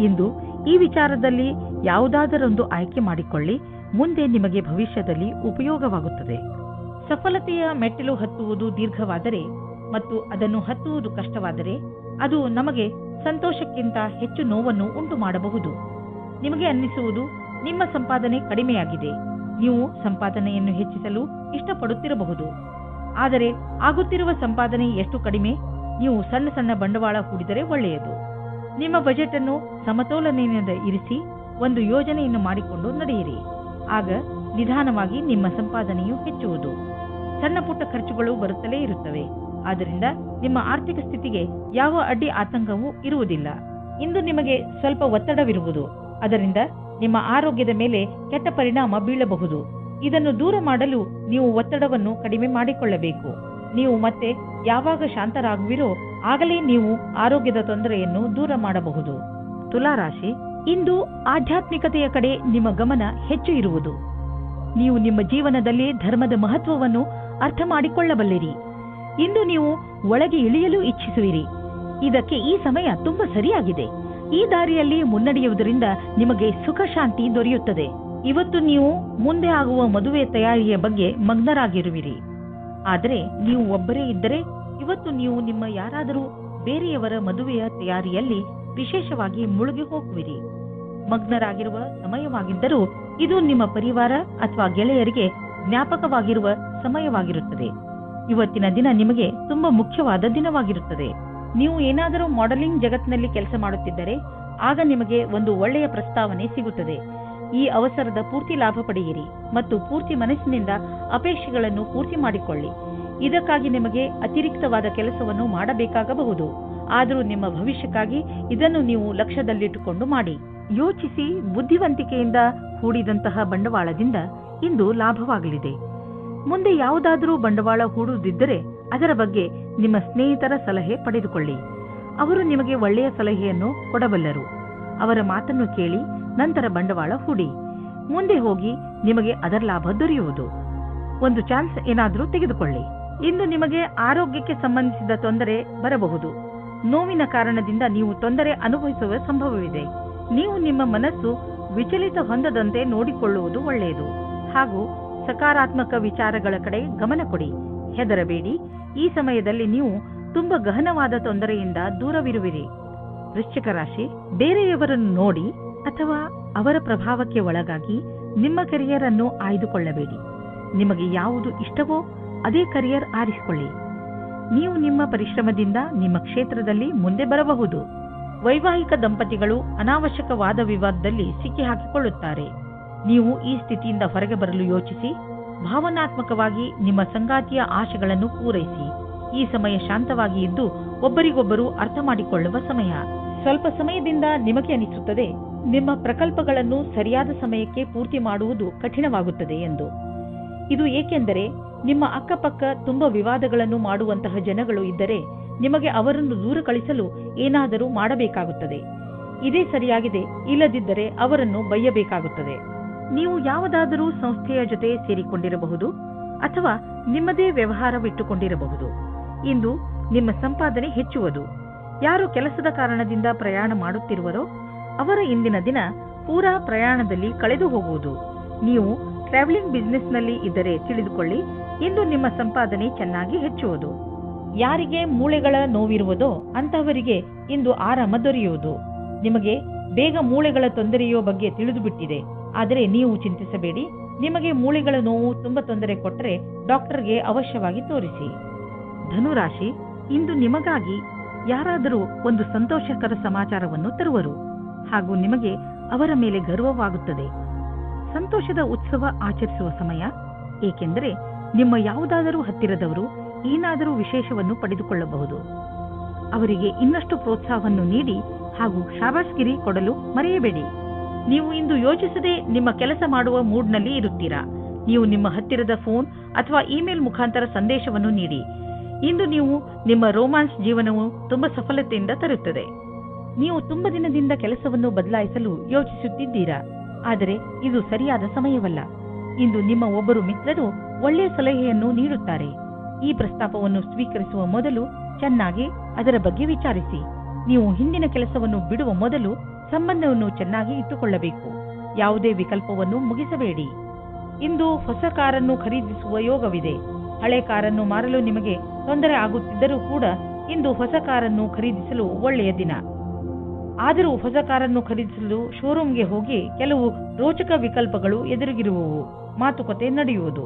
ಇಂದು ಈ ವಿಚಾರದಲ್ಲಿ ಯಾವುದಾದರೊಂದು ಆಯ್ಕೆ ಮಾಡಿಕೊಳ್ಳಿ. ಮುಂದೆ ನಿಮಗೆ ಭವಿಷ್ಯದಲ್ಲಿ ಉಪಯೋಗವಾಗುತ್ತದೆ. ಸಫಲತೆಯ ಮೆಟ್ಟಿಲು ಹತ್ತುವುದು ದೀರ್ಘವಾದರೆ ಮತ್ತು ಅದನ್ನು ಹತ್ತುವುದು ಕಷ್ಟವಾದರೆ ಅದು ನಮಗೆ ಸಂತೋಷಕ್ಕಿಂತ ಹೆಚ್ಚು ನೋವನ್ನು ಉಂಟು ಮಾಡಬಹುದು. ನಿಮಗೆ ಅನ್ನಿಸುವುದು ನಿಮ್ಮ ಸಂಪಾದನೆ ಕಡಿಮೆಯಾಗಿದೆ. ನೀವು ಸಂಪಾದನೆಯನ್ನು ಹೆಚ್ಚಿಸಲು ಇಷ್ಟಪಡುತ್ತಿರಬಹುದು. ಆದರೆ ಆಗುತ್ತಿರುವ ಸಂಪಾದನೆ ಎಷ್ಟು ಕಡಿಮೆ? ನೀವು ಸಣ್ಣ ಸಣ್ಣ ಬಂಡವಾಳ ಹೂಡಿದರೆ ಒಳ್ಳೆಯದು. ನಿಮ್ಮ ಬಜೆಟ್ ಅನ್ನು ಸಮತೋಲನೆಯಿಂದ ಇರಿಸಿ ಒಂದು ಯೋಜನೆಯನ್ನು ಮಾಡಿಕೊಂಡು ನಡೆಯಿರಿ. ಆಗ ನಿಧಾನವಾಗಿ ನಿಮ್ಮ ಸಂಪಾದನೆಯು ಹೆಚ್ಚುವುದು. ಸಣ್ಣ ಪುಟ್ಟ ಖರ್ಚುಗಳು ಬರುತ್ತಲೇ ಇರುತ್ತವೆ. ಆದ್ದರಿಂದ ನಿಮ್ಮ ಆರ್ಥಿಕ ಸ್ಥಿತಿಗೆ ಯಾವ ಅಡ್ಡಿ ಆತಂಕವೂ ಇರುವುದಿಲ್ಲ. ಇಂದು ನಿಮಗೆ ಸ್ವಲ್ಪ ಒತ್ತಡವಿರುವುದು, ಅದರಿಂದ ನಿಮ್ಮ ಆರೋಗ್ಯದ ಮೇಲೆ ಕೆಟ್ಟ ಪರಿಣಾಮ ಬೀಳಬಹುದು. ಇದನ್ನು ದೂರ ಮಾಡಲು ನೀವು ಒತ್ತಡವನ್ನು ಕಡಿಮೆ ಮಾಡಿಕೊಳ್ಳಬೇಕು. ನೀವು ಮತ್ತೆ ಯಾವಾಗ ಶಾಂತರಾಗುವಿರೋ ಆಗಲೇ ನೀವು ಆರೋಗ್ಯದ ತೊಂದರೆಯನ್ನು ದೂರ ಮಾಡಬಹುದು. ತುಲಾರಾಶಿ, ಇಂದು ಆಧ್ಯಾತ್ಮಿಕತೆಯ ಕಡೆ ನಿಮ್ಮ ಗಮನ ಹೆಚ್ಚು ಇರುವುದು. ನೀವು ನಿಮ್ಮ ಜೀವನದಲ್ಲಿ ಧರ್ಮದ ಮಹತ್ವವನ್ನು ಅರ್ಥ ಮಾಡಿಕೊಳ್ಳಬಲ್ಲಿರಿ. ಇಂದು ನೀವು ಒಳಗೆ ಇಳಿಯಲು ಇಚ್ಛಿಸುವಿರಿ. ಇದಕ್ಕೆ ಈ ಸಮಯ ತುಂಬಾ ಸರಿಯಾಗಿದೆ. ಈ ದಾರಿಯಲ್ಲಿ ಮುನ್ನಡೆಯುವುದರಿಂದ ನಿಮಗೆ ಸುಖ ಶಾಂತಿ ದೊರೆಯುತ್ತದೆ. ಇವತ್ತು ನೀವು ಮುಂದೆ ಆಗುವ ಮದುವೆ ತಯಾರಿಯ ಬಗ್ಗೆ ಮಗ್ನರಾಗಿರುವಿರಿ. ಆದರೆ ನೀವು ಒಬ್ಬರೇ ಇದ್ದರೆ ಇವತ್ತು ನೀವು ನಿಮ್ಮ ಯಾರಾದರೂ ಬೇರೆಯವರ ಮದುವೆಯ ತಯಾರಿಯಲ್ಲಿ ವಿಶೇಷವಾಗಿ ಮುಳುಗಿ ಹೋಗುವಿರಿ. ಮಗ್ನರಾಗಿರುವ ಸಮಯವಾಗಿದ್ದರೂ ಇದು ನಿಮ್ಮ ಪರಿವಾರ ಅಥವಾ ಗೆಳೆಯರಿಗೆ ಜ್ಞಾಪಕವಾಗಿರುವ ಸಮಯವಾಗಿರುತ್ತದೆ. ಇವತ್ತಿನ ದಿನ ನಿಮಗೆ ತುಂಬಾ ಮುಖ್ಯವಾದ ದಿನವಾಗಿರುತ್ತದೆ. ನೀವು ಏನಾದರೂ ಮಾಡೆಲಿಂಗ್ ಜಗತ್ತಿನಲ್ಲಿ ಕೆಲಸ ಮಾಡುತ್ತಿದ್ದರೆ ಆಗ ನಿಮಗೆ ಒಂದು ಒಳ್ಳೆಯ ಪ್ರಸ್ತಾವನೆ ಸಿಗುತ್ತದೆ. ಈ ಅವಸರದ ಪೂರ್ತಿ ಲಾಭ ಪಡೆಯಿರಿ ಮತ್ತು ಪೂರ್ತಿ ಮನಸ್ಸಿನಿಂದ ಅಪೇಕ್ಷೆಗಳನ್ನು ಪೂರ್ತಿ ಮಾಡಿಕೊಳ್ಳಿ. ಇದಕ್ಕಾಗಿ ನಿಮಗೆ ಅತಿರಿಕ್ತವಾದ ಕೆಲಸವನ್ನು ಮಾಡಬೇಕಾಗಬಹುದು. ಆದರೂ ನಿಮ್ಮ ಭವಿಷ್ಯಕ್ಕಾಗಿ ಇದನ್ನು ನೀವು ಲಕ್ಷ್ಯದಲ್ಲಿಟ್ಟುಕೊಂಡು ಮಾಡಿ. ಯೋಚಿಸಿ ಬುದ್ಧಿವಂತಿಕೆಯಿಂದ ಹೂಡಿದಂತಹ ಬಂಡವಾಳದಿಂದ ಇಂದು ಲಾಭವಾಗಲಿದೆ. ಮುಂದೆ ಯಾವುದಾದರೂ ಬಂಡವಾಳ ಹೂಡುವುದಿದ್ದರೆ ಅದರ ಬಗ್ಗೆ ನಿಮ್ಮ ಸ್ನೇಹಿತರ ಸಲಹೆ ಪಡೆದುಕೊಳ್ಳಿ. ಅವರು ನಿಮಗೆ ಒಳ್ಳೆಯ ಸಲಹೆಯನ್ನು ಕೊಡಬಲ್ಲರು. ಅವರ ಮಾತನ್ನು ಕೇಳಿ ನಂತರ ಬಂಡವಾಳ ಹೂಡಿ. ಮುಂದೆ ಹೋಗಿ ನಿಮಗೆ ಅದರ ಲಾಭ ದೊರೆಯುವುದು. ಒಂದು ಚಾನ್ಸ್ ಏನಾದರೂ ತೆಗೆದುಕೊಳ್ಳಿ. ಇಂದು ನಿಮಗೆ ಆರೋಗ್ಯಕ್ಕೆ ಸಂಬಂಧಿಸಿದ ತೊಂದರೆ ಬರಬಹುದು. ನೋವಿನ ಕಾರಣದಿಂದ ನೀವು ತೊಂದರೆ ಅನುಭವಿಸುವ ಸಂಭವವಿದೆ. ನೀವು ನಿಮ್ಮ ಮನಸ್ಸು ವಿಚಲಿತ ಹೊಂದದಂತೆ ನೋಡಿಕೊಳ್ಳುವುದು ಒಳ್ಳೆಯದು ಹಾಗೂ ಸಕಾರಾತ್ಮಕ ವಿಚಾರಗಳ ಕಡೆ ಗಮನ ಕೊಡಿ. ಹೆದರಬೇಡಿ. ಈ ಸಮಯದಲ್ಲಿ ನೀವು ತುಂಬಾ ಗಹನವಾದ ತೊಂದರೆಯಿಂದ ದೂರವಿರುವಿರಿ. ವೃಶ್ಚಿಕ ರಾಶಿ, ಬೇರೆಯವರನ್ನು ನೋಡಿ ಅಥವಾ ಅವರ ಪ್ರಭಾವಕ್ಕೆ ಒಳಗಾಗಿ ನಿಮ್ಮ ಕರಿಯರ್ ಅನ್ನು ಆಯ್ದುಕೊಳ್ಳಬೇಡಿ. ನಿಮಗೆ ಯಾವುದು ಇಷ್ಟವೋ ಅದೇ ಕರಿಯರ್ ಆರಿಸಿಕೊಳ್ಳಿ. ನೀವು ನಿಮ್ಮ ಪರಿಶ್ರಮದಿಂದ ನಿಮ್ಮ ಕ್ಷೇತ್ರದಲ್ಲಿ ಮುಂದೆ ಬರಬಹುದು. ವೈವಾಹಿಕ ದಂಪತಿಗಳು ಅನಾವಶ್ಯಕ ವಾದ ವಿವಾದದಲ್ಲಿ ಸಿಕ್ಕಿಹಾಕಿಕೊಳ್ಳುತ್ತಾರೆ. ನೀವು ಈ ಸ್ಥಿತಿಯಿಂದ ಹೊರಗೆ ಬರಲು ಯೋಚಿಸಿ ಭಾವನಾತ್ಮಕವಾಗಿ ನಿಮ್ಮ ಸಂಗಾತಿಯ ಆಶೆಗಳನ್ನು ಪೂರೈಸಿ. ಈ ಸಮಯ ಶಾಂತವಾಗಿ ಇದ್ದು ಒಬ್ಬರಿಗೊಬ್ಬರು ಅರ್ಥ ಮಾಡಿಕೊಳ್ಳುವ ಸಮಯ. ಸ್ವಲ್ಪ ಸಮಯದಿಂದ ನಿಮಗೆ ಅನಿಸುತ್ತದೆ ನಿಮ್ಮ ಪ್ರಕಲ್ಪಗಳನ್ನು ಸರಿಯಾದ ಸಮಯಕ್ಕೆ ಪೂರ್ತಿ ಮಾಡುವುದು ಕಠಿಣವಾಗುತ್ತದೆ ಎಂದು. ಇದು ಏಕೆಂದರೆ ನಿಮ್ಮ ಅಕ್ಕಪಕ್ಕ ತುಂಬಾ ವಿವಾದಗಳನ್ನು ಮಾಡುವಂತಹ ಜನಗಳು ಇದ್ದರೆ ನಿಮಗೆ ಅವರನ್ನು ದೂರ ಕಳಿಸಲು ಏನಾದರೂ ಮಾಡಬೇಕಾಗುತ್ತದೆ. ಇದೇ ಸರಿಯಾಗಿದೆ, ಇಲ್ಲದಿದ್ದರೆ ಅವರನ್ನು ಬೈಯಬೇಕಾಗುತ್ತದೆ. ನೀವು ಯಾವುದಾದರೂ ಸಂಸ್ಥೆಯ ಜೊತೆ ಸೇರಿಕೊಂಡಿರಬಹುದು ಅಥವಾ ನಿಮ್ಮದೇ ವ್ಯವಹಾರವಿಟ್ಟುಕೊಂಡಿರಬಹುದು. ಇಂದು ನಿಮ್ಮ ಸಂಪಾದನೆ ಹೆಚ್ಚುವುದು. ಯಾರು ಕೆಲಸದ ಕಾರಣದಿಂದ ಪ್ರಯಾಣ ಮಾಡುತ್ತಿರುವರೋ ಅವರ ಇಂದಿನ ದಿನ ಪೂರಾ ಪ್ರಯಾಣದಲ್ಲಿ ಕಳೆದು ಹೋಗುವುದು. ನೀವು ಟ್ರಾವೆಲಿಂಗ್ ಬಿಸಿನೆಸ್ನಲ್ಲಿ ಇದ್ದರೆ ತಿಳಿದುಕೊಳ್ಳಿ, ಇಂದು ನಿಮ್ಮ ಸಂಪಾದನೆ ಚೆನ್ನಾಗಿ ಹೆಚ್ಚುವುದು. ಯಾರಿಗೆ ಮೂಳೆಗಳ ನೋವಿರುವುದೋ ಅಂತಹವರಿಗೆ ಇಂದು ಆರಾಮ ದೊರೆಯುವುದು. ನಿಮಗೆ ಬೇಗ ಮೂಳೆಗಳ ತೊಂದರೆಯೋ ಬಗ್ಗೆ ತಿಳಿದುಬಿಟ್ಟಿದೆ. ಆದರೆ ನೀವು ಚಿಂತಿಸಬೇಡಿ. ನಿಮಗೆ ಮೂಳೆಗಳ ನೋವು ತುಂಬಾ ತೊಂದರೆ ಕೊಟ್ಟರೆ ಡಾಕ್ಟರ್ಗೆ ಅವಶ್ಯವಾಗಿ ತೋರಿಸಿ. ಧನುರಾಶಿ, ಇಂದು ನಿಮಗಾಗಿ ಯಾರಾದರೂ ಒಂದು ಸಂತೋಷಕರ ಸಮಾಚಾರವನ್ನು ತರುವರು ಹಾಗೂ ನಿಮಗೆ ಅವರ ಮೇಲೆ ಗರ್ವವಾಗುತ್ತದೆ. ಸಂತೋಷದ ಉತ್ಸವ ಆಚರಿಸುವ ಸಮಯ, ಏಕೆಂದರೆ ನಿಮ್ಮ ಯಾವುದಾದರೂ ಹತ್ತಿರದವರು ಏನಾದರೂ ವಿಶೇಷವನ್ನು ಪಡೆದುಕೊಳ್ಳಬಹುದು. ಅವರಿಗೆ ಇನ್ನಷ್ಟು ಪ್ರೋತ್ಸಾಹವನ್ನು ನೀಡಿ ಹಾಗೂ ಶಾಬಾಷ್ಗಿರಿ ಕೊಡಲು ಮರೆಯಬೇಡಿ. ನೀವು ಇಂದು ಯೋಚಿಸದೆ ನಿಮ್ಮ ಕೆಲಸ ಮಾಡುವ ಮೂಡ್ನಲ್ಲಿ ಇರುತ್ತೀರಾ. ನೀವು ನಿಮ್ಮ ಹತ್ತಿರದ ಫೋನ್ ಅಥವಾ ಇಮೇಲ್ ಮುಖಾಂತರ ಸಂದೇಶವನ್ನು ನೀಡಿ. ಇಂದು ನೀವು ನಿಮ್ಮ ರೋಮಾನ್ಸ್ ಜೀವನವು ತುಂಬಾ ಸಫಲತೆಯಿಂದ ತರುತ್ತದೆ. ನೀವು ತುಂಬಾ ದಿನದಿಂದ ಕೆಲಸವನ್ನು ಬದಲಾಯಿಸಲು ಯೋಚಿಸುತ್ತಿದ್ದೀರಾ, ಆದರೆ ಇದು ಸರಿಯಾದ ಸಮಯವಲ್ಲ. ಇಂದು ನಿಮ್ಮ ಒಬ್ಬರು ಮಿತ್ರರು ಒಳ್ಳೆಯ ಸಲಹೆಯನ್ನು ನೀಡುತ್ತಾರೆ. ಈ ಪ್ರಸ್ತಾಪವನ್ನು ಸ್ವೀಕರಿಸುವ ಮೊದಲು ಚೆನ್ನಾಗಿ ಅದರ ಬಗ್ಗೆ ವಿಚಾರಿಸಿ. ನೀವು ಹಿಂದಿನ ಕೆಲಸವನ್ನು ಬಿಡುವ ಮೊದಲು ಸಂಬಂಧವನ್ನು ಚೆನ್ನಾಗಿ ಇಟ್ಟುಕೊಳ್ಳಬೇಕು. ಯಾವುದೇ ವಿಕಲ್ಪವನ್ನು ಮುಗಿಸಬೇಡಿ. ಇಂದು ಹೊಸ ಕಾರನ್ನು ಖರೀದಿಸುವ ಯೋಗವಿದೆ. ಹಳೆ ಕಾರನ್ನು ಮಾರಲು ನಿಮಗೆ ತೊಂದರೆ ಆಗುತ್ತಿದ್ದರೂ ಕೂಡ ಇಂದು ಹೊಸ ಕಾರನ್ನು ಖರೀದಿಸಲು ಒಳ್ಳೆಯ ದಿನ. ಆದರೂ ಹೊಸ ಕಾರನ್ನು ಖರೀದಿಸಲು ಶೋರೂಮ್ಗೆ ಹೋಗಿ ಕೆಲವು ರೋಚಕ ವಿಕಲ್ಪಗಳು ಎದುರಿಗಿರುವವು ಮಾತುಕತೆ ನಡೆಯುವುದು.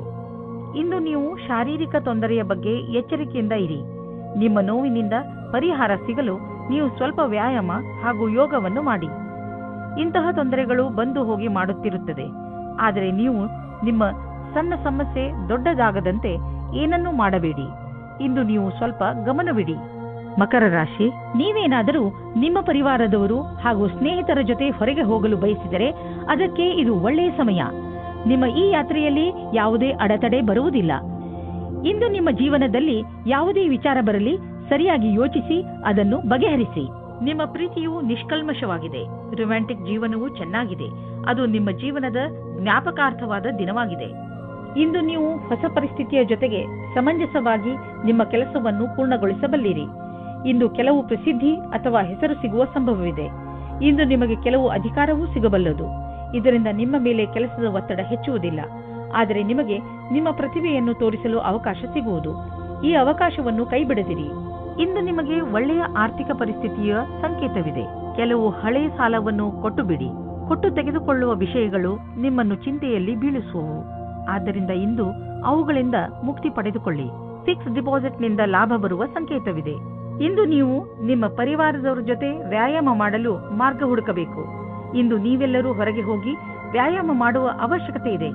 ಇಂದು ನೀವು ಶಾರೀರಿಕ ತೊಂದರೆಯ ಬಗ್ಗೆ ಎಚ್ಚರಿಕೆಯಿಂದ ಇರಿ. ನಿಮ್ಮ ನೋವಿನಿಂದ ಪರಿಹಾರ ಸಿಗಲು ನೀವು ಸ್ವಲ್ಪ ವ್ಯಾಯಾಮ ಹಾಗೂ ಯೋಗವನ್ನು ಮಾಡಿ. ಇಂತಹ ತೊಂದರೆಗಳು ಬಂದು ಹೋಗಿ ಮಾಡುತ್ತಿರುತ್ತದೆ. ಆದರೆ ನೀವು ನಿಮ್ಮ ಸಣ್ಣ ಸಮಸ್ಯೆ ದೊಡ್ಡದಾಗದಂತೆ ಏನನ್ನೂ ಮಾಡಬೇಡಿ. ಇಂದು ನೀವು ಸ್ವಲ್ಪ ಗಮನವಿಡಿ. ಮಕರ ರಾಶಿ, ನೀವೇನಾದರೂ ನಿಮ್ಮ ಪರಿವಾರದವರು ಹಾಗೂ ಸ್ನೇಹಿತರ ಜೊತೆ ಹೊರಗೆ ಹೋಗಲು ಬಯಸಿದರೆ ಅದಕ್ಕೆ ಇದು ಒಳ್ಳೆಯ ಸಮಯ. ನಿಮ್ಮ ಈ ಯಾತ್ರೆಯಲ್ಲಿ ಯಾವುದೇ ಅಡೆತಡೆ ಬರುವುದಿಲ್ಲ. ಇಂದು ನಿಮ್ಮ ಜೀವನದಲ್ಲಿ ಯಾವುದೇ ವಿಚಾರ ಬರಲಿ ಸರಿಯಾಗಿ ಯೋಚಿಸಿ ಅದನ್ನು ಬಗೆಹರಿಸಿ. ನಿಮ್ಮ ಪ್ರೀತಿಯು ನಿಷ್ಕಲ್ಮಶವಾಗಿದೆ. ರೊಮ್ಯಾಂಟಿಕ್ ಜೀವನವೂ ಚೆನ್ನಾಗಿದೆ. ಅದು ನಿಮ್ಮ ಜೀವನದ ಜ್ಞಾಪಕಾರ್ಥವಾದ ದಿನವಾಗಿದೆ. ಇಂದು ನೀವು ಹೊಸ ಪರಿಸ್ಥಿತಿಯ ಜೊತೆಗೆ ಸಮಂಜಸವಾಗಿ ನಿಮ್ಮ ಕೆಲಸವನ್ನು ಪೂರ್ಣಗೊಳಿಸಬಲ್ಲಿರಿ. ಇಂದು ಕೆಲವು ಪ್ರಸಿದ್ಧಿ ಅಥವಾ ಹೆಸರು ಸಿಗುವ ಸಂಭವವಿದೆ. ಇಂದು ನಿಮಗೆ ಕೆಲವು ಅಧಿಕಾರವೂ ಸಿಗಬಲ್ಲದು. ಇದರಿಂದ ನಿಮ್ಮ ಮೇಲೆ ಕೆಲಸದ ಒತ್ತಡ ಹೆಚ್ಚುವುದಿಲ್ಲ. ಆದರೆ ನಿಮಗೆ ನಿಮ್ಮ ಪ್ರತಿಭೆಯನ್ನು ತೋರಿಸಲು ಅವಕಾಶ ಸಿಗುವುದು. ಈ ಅವಕಾಶವನ್ನು ಕೈಬಿಡದಿರಿ. ಇಂದು ನಿಮಗೆ ಒಳ್ಳೆಯ ಆರ್ಥಿಕ ಪರಿಸ್ಥಿತಿಯ ಸಂಕೇತವಿದೆ. ಕೆಲವು ಹಳೆಯ ಸಾಲವನ್ನು ಕೊಟ್ಟು ಬಿಡಿ. ಕೊಟ್ಟು ತೆಗೆದುಕೊಳ್ಳುವ ವಿಷಯಗಳು ನಿಮ್ಮನ್ನು ಚಿಂತೆಯಲ್ಲಿ ಬೀಳಿಸುವವು. ಆದ್ದರಿಂದ ಇಂದು ಅವುಗಳಿಂದ ಮುಕ್ತಿ ಪಡೆದುಕೊಳ್ಳಿ. ಫಿಕ್ಸ್ ಡಿಪಾಸಿಟ್ನಿಂದ ಲಾಭ ಬರುವ ಸಂಕೇತವಿದೆ. ಇಂದು ನೀವು ನಿಮ್ಮ ಪರಿವಾರದವರ ಜೊತೆ ವ್ಯಾಯಾಮ ಮಾಡಲು ಮಾರ್ಗ ಹುಡುಕಬೇಕು. ಇಂದು ನೀವೆಲ್ಲರೂ ಹೊರಗೆ ಹೋಗಿ ವ್ಯಾಯಾಮ ಮಾಡುವ ಅವಶ್ಯಕತೆ ಇದೆ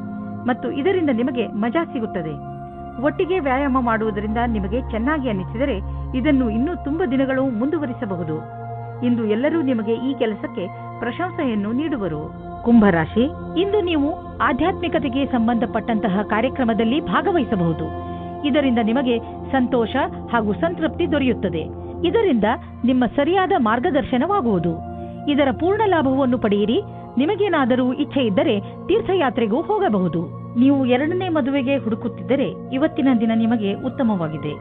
ಮತ್ತು ಇದರಿಂದ ನಿಮಗೆ ಮಜಾ ಸಿಗುತ್ತದೆ. ಒಟ್ಟಿಗೆ ವ್ಯಾಯಾಮ ಮಾಡುವುದರಿಂದ ನಿಮಗೆ ಚೆನ್ನಾಗಿ ಅನಿಸಿದರೆ ಇದನ್ನು ಇನ್ನೂ ತುಂಬಾ ದಿನಗಳು ಮುಂದುವರಿಸಬಹುದು. ಇಂದು ಎಲ್ಲರೂ ನಿಮಗೆ ಈ ಕೆಲಸಕ್ಕೆ ಪ್ರಶಂಸೆಯನ್ನು ನೀಡುವರು. ಕುಂಭರಾಶಿ, ಇಂದು ನೀವು ಆಧ್ಯಾತ್ಮಿಕತೆಗೆ ಸಂಬಂಧಪಟ್ಟಂತಹ ಕಾರ್ಯಕ್ರಮದಲ್ಲಿ ಭಾಗವಹಿಸಬಹುದು. ಇದರಿಂದ ನಿಮಗೆ ಸಂತೋಷ ಹಾಗೂ ಸಂತೃಪ್ತಿ ದೊರೆಯುತ್ತದೆ. ಇದರಿಂದ ನಿಮ್ಮ ಸರಿಯಾದ ಮಾರ್ಗದರ್ಶನವಾಗುವುದು. ಇದರ ಪೂರ್ಣ ಲಾಭವನ್ನು ಪಡೆಯಿರಿ. ನಿಮಗೇನಾದರೂ ಇಚ್ಛೆ ಇದ್ದರೆ ತೀರ್ಥಯಾತ್ರೆಗೂ ಹೋಗಬಹುದು. ನೀವು ಎರಡನೇ ಮದುವೆಗೆ ಹುಡುಕುತ್ತಿದ್ದರೆ ಇವತ್ತಿನ ದಿನ ನಿಮಗೆ ಉತ್ತಮವಾಗಿದೆ.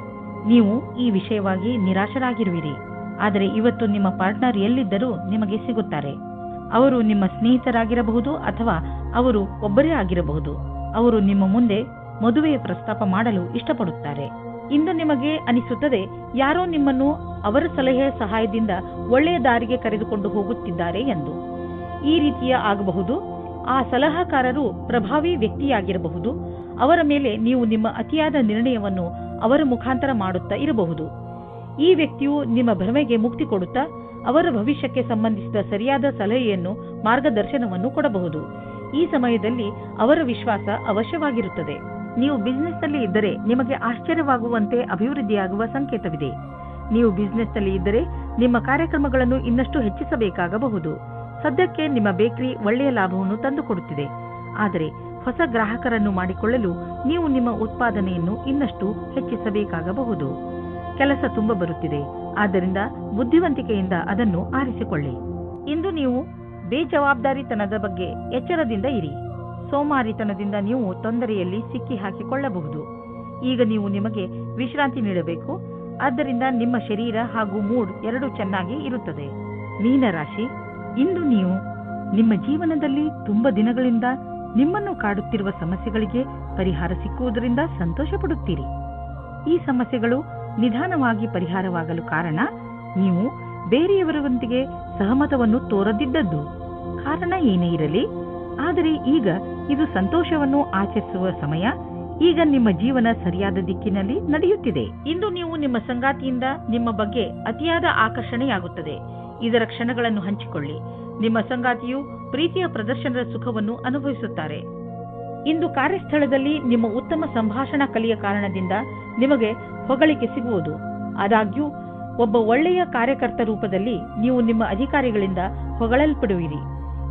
ನೀವು ಈ ವಿಷಯವಾಗಿ ನಿರಾಶರಾಗಿರುವಿರಿ. ಆದರೆ ಇವತ್ತು ನಿಮ್ಮ ಪಾರ್ಟ್ನರ್ ಎಲ್ಲಿದ್ದರೂ ನಿಮಗೆ ಸಿಗುತ್ತಾರೆ. ಅವರು ನಿಮ್ಮ ಸ್ನೇಹಿತರಾಗಿರಬಹುದು ಅಥವಾ ಅವರು ಒಬ್ಬರೇ ಆಗಿರಬಹುದು. ಅವರು ನಿಮ್ಮ ಮುಂದೆ ಮದುವೆಯ ಪ್ರಸ್ತಾಪ ಮಾಡಲು ಇಷ್ಟಪಡುತ್ತಾರೆ. ಇಂದು ನಿಮಗೆ ಅನಿಸುತ್ತದೆ ಯಾರೋ ನಿಮ್ಮನ್ನು ಅವರ ಸಲಹೆಯ ಸಹಾಯದಿಂದ ಒಳ್ಳೆಯ ದಾರಿಗೆ ಕರೆದುಕೊಂಡು ಹೋಗುತ್ತಿದ್ದಾರೆ ಎಂದು. ಈ ರೀತಿಯ ಆಗಬಹುದು. ಆ ಸಲಹಾಕಾರರು ಪ್ರಭಾವಿ ವ್ಯಕ್ತಿಯಾಗಿರಬಹುದು. ಅವರ ಮೇಲೆ ನೀವು ನಿಮ್ಮ ಅತಿಯಾದ ನಿರ್ಣಯವನ್ನು ಅವರ ಮುಖಾಂತರ ಮಾಡುತ್ತಾ ಇರಬಹುದು. ಈ ವ್ಯಕ್ತಿಯು ನಿಮ್ಮ ಭ್ರಮೆಗೆ ಮುಕ್ತಿ ಕೊಡುತ್ತಾ ಅವರ ಭವಿಷ್ಯಕ್ಕೆ ಸಂಬಂಧಿಸಿದ ಸರಿಯಾದ ಸಲಹೆಯನ್ನು ಮಾರ್ಗದರ್ಶನವನ್ನು ಕೊಡಬಹುದು. ಈ ಸಮಯದಲ್ಲಿ ಅವರ ವಿಶ್ವಾಸ ಅವಶ್ಯವಾಗಿರುತ್ತದೆ. ನೀವು ಬಿಸಿನೆಸ್ನಲ್ಲಿ ಇದ್ದರೆ ನಿಮಗೆ ಆಶ್ಚರ್ಯವಾಗುವಂತೆ ಅಭಿವೃದ್ಧಿಯಾಗುವ ಸಂಕೇತವಿದೆ. ನೀವು ಬಿಸಿನೆಸ್ನಲ್ಲಿ ಇದ್ದರೆ ನಿಮ್ಮ ಕಾರ್ಯಕ್ರಮಗಳನ್ನು ಇನ್ನಷ್ಟು ಹೆಚ್ಚಿಸಬೇಕಾಗಬಹುದು. ಸದ್ಯಕ್ಕೆ ನಿಮ್ಮ ಬೇಕರಿ ಒಳ್ಳೆಯ ಲಾಭವನ್ನು ತಂದುಕೊಡುತ್ತಿದೆ. ಆದರೆ ಹೊಸ ಗ್ರಾಹಕರನ್ನು ಮಾಡಿಕೊಳ್ಳಲು ನೀವು ನಿಮ್ಮ ಉತ್ಪಾದನೆಯನ್ನು ಇನ್ನಷ್ಟು ಹೆಚ್ಚಿಸಬೇಕಾಗಬಹುದು. ಕೆಲಸ ತುಂಬ ಬರುತ್ತಿದೆ. ಆದ್ದರಿಂದ ಬುದ್ಧಿವಂತಿಕೆಯಿಂದ ಅದನ್ನು ಆರಿಸಿಕೊಳ್ಳಿ. ಇಂದು ನೀವು ಬೇಜವಾಬ್ದಾರಿತನದ ಬಗ್ಗೆ ಎಚ್ಚರದಿಂದ ಇರಿ. ಸೋಮಾರಿತನದಿಂದ ನೀವು ತೊಂದರೆಯಲ್ಲಿ ಸಿಕ್ಕಿ ಹಾಕಿಕೊಳ್ಳಬಹುದು. ಈಗ ನೀವು ನಿಮಗೆ ವಿಶ್ರಾಂತಿ ನೀಡಬೇಕು. ಆದ್ದರಿಂದ ನಿಮ್ಮ ಶರೀರ ಹಾಗೂ ಮೂಡ್ ಎರಡೂ ಚೆನ್ನಾಗಿ ಇರುತ್ತದೆ. ಮೀನರಾಶಿ, ಇಂದು ನೀವು ನಿಮ್ಮ ಜೀವನದಲ್ಲಿ ತುಂಬಾ ದಿನಗಳಿಂದ ನಿಮ್ಮನ್ನು ಕಾಡುತ್ತಿರುವ ಸಮಸ್ಯೆಗಳಿಗೆ ಪರಿಹಾರ ಸಿಕ್ಕುವುದರಿಂದ ಸಂತೋಷ ಪಡುತ್ತೀರಿ. ಈ ಸಮಸ್ಯೆಗಳು ನಿಧಾನವಾಗಿ ಪರಿಹಾರವಾಗಲು ಕಾರಣ ನೀವು ಬೇರೆಯವರೊಂದಿಗೆ ಸಹಮತವನ್ನು ತೋರದಿದ್ದದ್ದು. ಕಾರಣ ಏನೇ ಇರಲಿ, ಆದರೆ ಈಗ ಇದು ಸಂತೋಷವನ್ನು ಆಚರಿಸುವ ಸಮಯ. ಈಗ ನಿಮ್ಮ ಜೀವನ ಸರಿಯಾದ ದಿಕ್ಕಿನಲ್ಲಿ ನಡೆಯುತ್ತಿದೆ. ಇಂದು ನೀವು ನಿಮ್ಮ ಸಂಗಾತಿಯಿಂದ ನಿಮ್ಮ ಬಗ್ಗೆ ಅತಿಯಾದ ಆಕರ್ಷಣೆಯಾಗುತ್ತದೆ. ಇದರ ಕ್ಷಣಗಳನ್ನು ಹಂಚಿಕೊಳ್ಳಿ. ನಿಮ್ಮ ಸಂಗಾತಿಯು ಪ್ರೀತಿಯ ಪ್ರದರ್ಶನದ ಸುಖವನ್ನು ಅನುಭವಿಸುತ್ತಾರೆ. ಇಂದು ಕಾರ್ಯಸ್ಥಳದಲ್ಲಿ ನಿಮ್ಮ ಉತ್ತಮ ಸಂಭಾಷಣಾ ಕಲೆಯ ಕಾರಣದಿಂದ ನಿಮಗೆ ಹೊಗಳಿಕೆ ಸಿಗುವುದು. ಆದಾಗ್ಯೂ ಒಬ್ಬ ಒಳ್ಳೆಯ ಕಾರ್ಯಕರ್ತ ರೂಪದಲ್ಲಿ ನೀವು ನಿಮ್ಮ ಅಧಿಕಾರಿಗಳಿಂದ ಹೊಗಳಲ್ಪಡುವಿರಿ.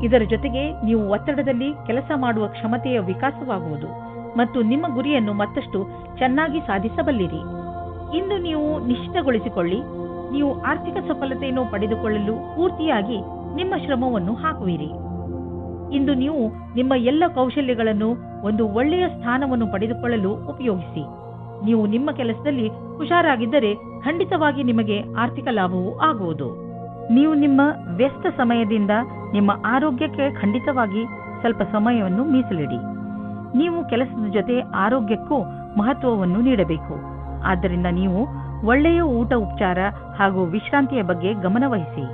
ಇದರ ಜೊತೆಗೆ ನೀವು ಒತ್ತಡದಲ್ಲಿ ಕೆಲಸ ಮಾಡುವ ಕ್ಷಮತೆಯ ವಿಕಾಸವಾಗುವುದು ಮತ್ತು ನಿಮ್ಮ ಗುರಿಯನ್ನು ಮತ್ತಷ್ಟು ಚೆನ್ನಾಗಿ ಸಾಧಿಸಬಲ್ಲಿರಿ. ಇಂದು ನೀವು ನಿಶ್ಚಿತಗೊಳಿಸಿಕೊಳ್ಳಿ, ನೀವು ಆರ್ಥಿಕ ಸಫಲತೆಯನ್ನು ಪಡೆದುಕೊಳ್ಳಲು ಪೂರ್ತಿಯಾಗಿ ನಿಮ್ಮ ಶ್ರಮವನ್ನು ಹಾಕುವಿರಿ. ಇಂದು ನೀವು ನಿಮ್ಮ ಎಲ್ಲ ಕೌಶಲ್ಯಗಳನ್ನು ಒಂದು ಒಳ್ಳೆಯ ಸ್ಥಾನವನ್ನು ಪಡೆದುಕೊಳ್ಳಲು ಉಪಯೋಗಿಸಿ. ನೀವು ನಿಮ್ಮ ಕೆಲಸದಲ್ಲಿ ಹುಷಾರಾಗಿದ್ದರೆ ಖಂಡಿತವಾಗಿ ನಿಮಗೆ ಆರ್ಥಿಕ ಲಾಭವೂ ಆಗುವುದು. ನೀವು ನಿಮ್ಮ ವ್ಯಸ್ತ ಸಮಯದಿಂದ ನಿಮ್ಮ ಆರೋಗ್ಯಕ್ಕೆ ಖಂಡಿತವಾಗಿ ಸ್ವಲ್ಪ ಸಮಯವನ್ನು ಮೀಸಲಿಡಿ. ನೀವು ಕೆಲಸದ ಜೊತೆ ಆರೋಗ್ಯಕ್ಕೂ ಮಹತ್ವವನ್ನು ನೀಡಬೇಕು. ಆದ್ದರಿಂದ ನೀವು ಒಳ್ಳೆಯ ಊಟ, ಉಪಚಾರ ಹಾಗೂ ವಿಶ್ರಾಂತಿಯ ಬಗ್ಗೆ ಗಮನ ವಹಿಸಿ.